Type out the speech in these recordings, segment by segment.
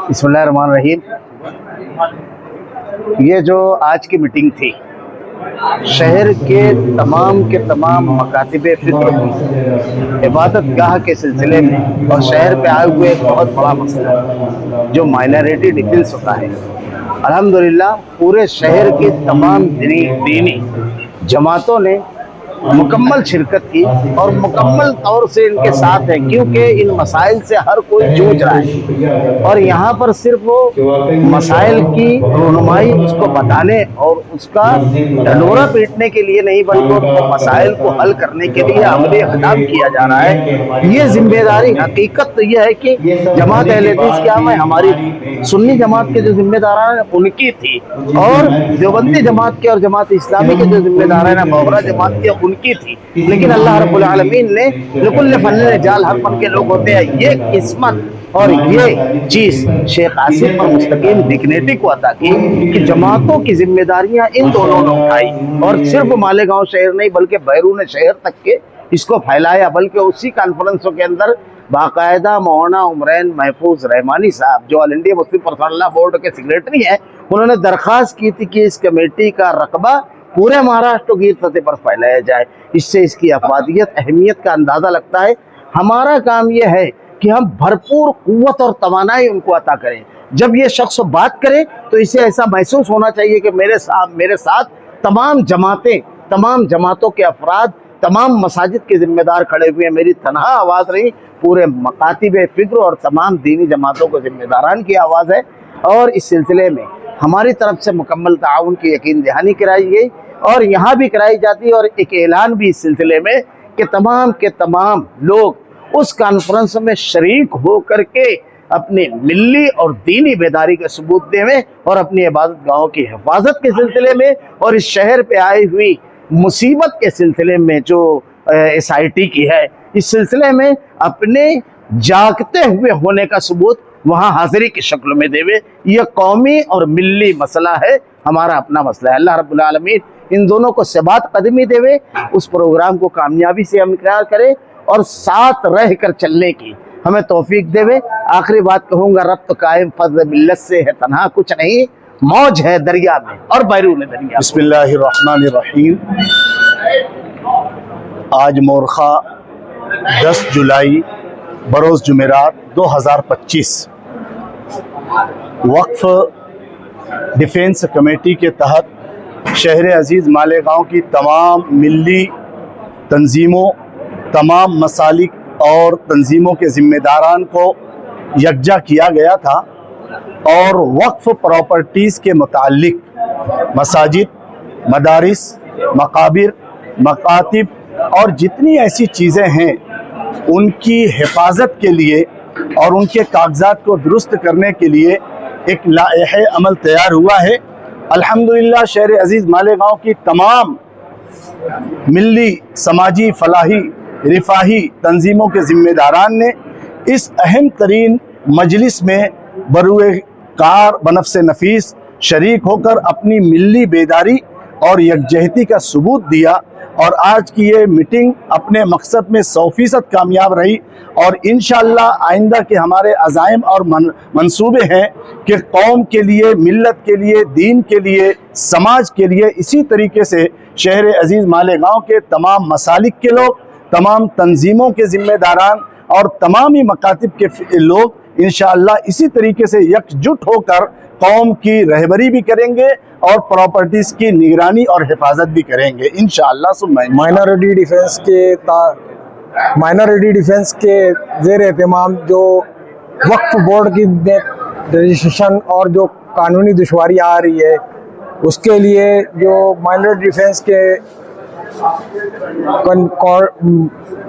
बिस्मिल्लाहिर्रहमानिर्रहीम। ये जो आज की मीटिंग थी, शहर के तमाम मकातिबे फिक्र की इबादत गाह के सिलसिले में और शहर पे आए हुए एक बहुत बड़ा मसला जो माइनॉरिटी डिफेंस होता है। अल्हम्दुलिल्लाह पूरे शहर की तमाम दीनी जमातों ने मुकम्मल शिरकत की और मुकम्मल तौर से इनके साथ है, क्योंकि इन मसाइल से हर कोई जूझ रहा है और यहाँ पर सिर्फ वो मसाइल की रहनुमाई, उसको बताने और उसका ढंढोरा पीटने के लिए नहीं, बल्कि उनको मसाइल को हल करने के लिए अमली इक़दाम किया जा रहा है। ये जिम्मेदारी हकीकत तो यह है कि जमात अहले हदीस क्या है, हमारी सुन्नी जमात के जो जिम्मेदार हैं उनकी थी, और देवबंदी जमात के और जमात इस्लामी के जो जिम्मेदार हैं ना, बोहरा जमात के उनकी थी। लेकिन अल्लाह रब्बुल आलमीन ने लिकुल्ल फन्निन जाल, हर फन के लोग होते हैं, ये किस्मत और ये चीज शेख आसिफ पर मुस्तकीम डिग्निटी को अता की कि जमातों की जिम्मेदारियां इन दोनों ने उठाई और सिर्फ मालेगांव शहर नहीं बल्कि बैरून शहर तक के इसको फैलाया। बल्कि उसी कॉन्फ्रेंसों के अंदर बाकायदा मौलाना उमरैन महफूज रहमानी साहब, जो all India Muslim personal board के सेक्रेटरी हैं, उन्होंने दरख्वास्त की थी कि इस कमेटी का रकबा पूरे महाराष्ट्र की सतह पर फैलाया जाए। इससे इसकी अफादियत, अहमियत का अंदाजा लगता है। हमारा काम यह है कि हम भरपूर कुव्वत और तवानाई उनको अता करें। जब ये शख्स बात करे तो इसे ऐसा महसूस होना चाहिए कि मेरे साथ तमाम जमातें, तमाम जमातों के अफराद, तमाम मसाजिद के जिम्मेदार खड़े हुए हैं। मेरी तनहा आवाज़ नहीं, पूरे मकातिब फिक्र और तमाम दीनी जमातों को जिम्मेदारान की आवाज़ है। और इस सिलसिले में हमारी तरफ से मुकम्मल ताउन की यकीन दहानी कराई गई और यहाँ भी कराई जाती है। और एक ऐलान भी इस सिलसिले में कि तमाम के तमाम लोग उस कॉन्फ्रेंस में शरीक हो करके अपनी मिल्ली और दीनी बेदारी का सबूत देवें और अपनी इबादत गाहों की हिफाजत के सिलसिले में और इस शहर पे आई हुई मुसीबत के सिलसिले में जो SIT की है, इस सिलसिले में अपने जागते हुए होने का सबूत वहाँ हाजिरी की शक्ल में देवे। यह कौमी और मिल्ली मसला है, हमारा अपना मसला है। अल्लाह रब्बुल आलमीन इन दोनों को सबात कदमी देवे, उस प्रोग्राम को कामयाबी से हम इकरार करें और साथ रह कर चलने की हमें तौफीक देवे। आखिरी बात कहूँगा, रब तो कायम फज़्ल मिल्लत से है, तन्हा कुछ नहीं, मौज है दरिया में और बैरून दरिया। बिस्मिल्लाहिर्रहमानिर्रहीम। आज मोरखा 10 जुलाई बरोज़ जुमेरात 2025 वक्फ डिफेंस कमेटी के तहत शहर अजीज़ मालेगांव की तमाम मिल्ली तंजीमों, तमाम मसालिक और तंजीमों के ज़िम्मेदारान को यकजा किया गया था और वक्फ प्रॉपर्टीज़ के मुताल्लिक मसाजिद, मदारिस, मकाबिर, मकातिब और जितनी ऐसी चीज़ें हैं उनकी हिफाजत के लिए और उनके कागजात को दुरुस्त करने के लिए एक लाइहे अमल तैयार हुआ है। अल्हम्दुलिल्लाह शहर अजीज़ मालेगांव की तमाम मिल्ली, समाजी, फलाही, रिफाही तंजीमों के ज़िम्मेदारान ने इस अहम तरीन मजलिस में बरूए कार बनफ्से नफीस शरीक होकर अपनी मिल्ली बेदारी और यकजहती का सबूत दिया और आज की ये मीटिंग अपने मकसद में 100% कामयाब रही। और इंशाअल्लाह आइंदा के हमारे अज़ाइम और मंसूबे हैं कि कौम के लिए, मिल्लत के लिए, दीन के लिए, समाज के लिए इसी तरीके से शहर अजीज़ मालेगांव के तमाम मसालिक के लोग, तमाम तंजीमों के ज़िम्मेदारान और तमाम ही मकातिब के लोग इंशाअल्लाह इसी तरीके से यकजुट होकर कौम की रहबरी भी करेंगे और प्रॉपर्टीज़ की निगरानी और हिफाजत भी करेंगे इंशाअल्लाह। माइनॉरिटी डिफेंस के ज़ेर एहतमाम जो वक्फ बोर्ड की रजिस्ट्रेशन और जो कानूनी दुश्वारी आ रही है, उसके लिए जो माइनॉरिटी डिफेंस के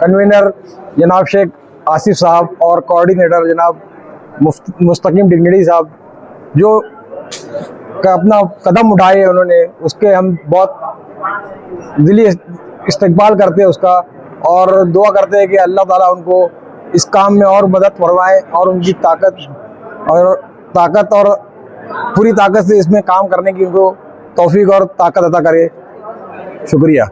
कन्वीनर जनाब शेख आसिफ साहब और कोऑर्डिनेटर जनाब मुस्तकीम डिग्निटी साहब जो अपना कदम उठाए उन्होंने, उसके हम बहुत दिली इस्तकबाल करते हैं उसका और दुआ करते हैं कि अल्लाह ताला उनको इस काम में और मदद फरमाए और उनकी ताकत और पूरी ताकत से इसमें काम करने की उनको तौफीक और ताकत अता करे। शुक्रिया।